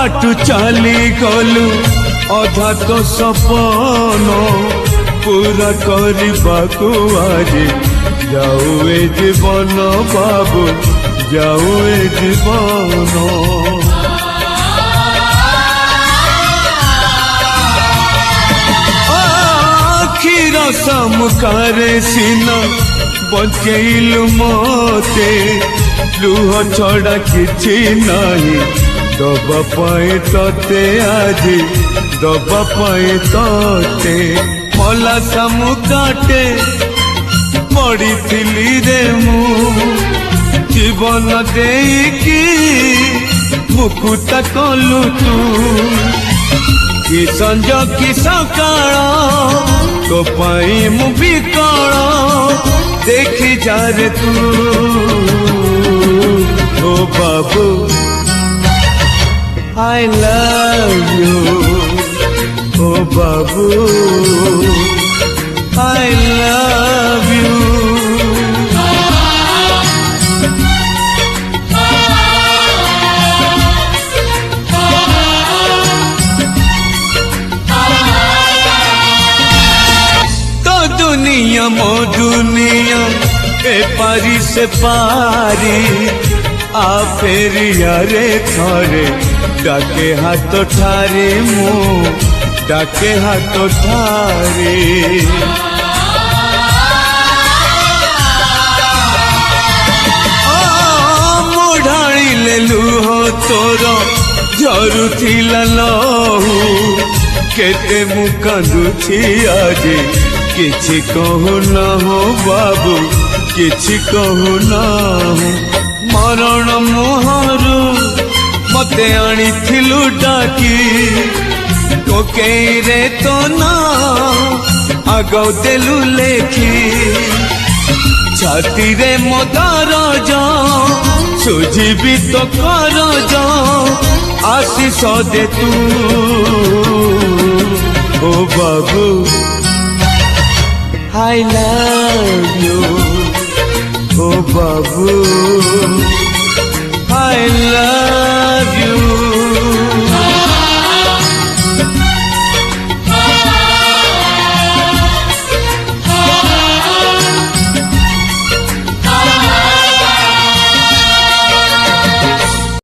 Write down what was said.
बाटू चली गलु अधा तो सपन पूरा करबाकू आज जाऊ ए जीवन बाबू जाऊ ए जीवन आखिर समुखारे सीना बचैलु मते लुह छड़ा किछि नाही दबा पाए तते आज दबा पाए तते मला समुकाटे पड़ी थिली रे मु जीवन देकी मुकुता कलु तू कि संज कि सकाळ तो पाई मु बिकल देखी जा रे तू ओ बाबू I love you O Babu I love you दुनिया मो दुनिया ए पारी से पारी आ फेरिया रे थरे डाके हाथ ठारे मो डाके हाथ ठारे मुढ़ाड़ी ले लुह तोर झरू थिला लहू केते मु कांदुछि आज किछि कहू न हो बाबू किछि कहू न हो मरण मुहरु मते आनी थिलु डाकी कोकेई रे तो ना आगौ देलु लेखी छाती रे मदार जा सुझीबी तो कर जा आशीष दे तू ओ बाबू I love you, oh babu, I love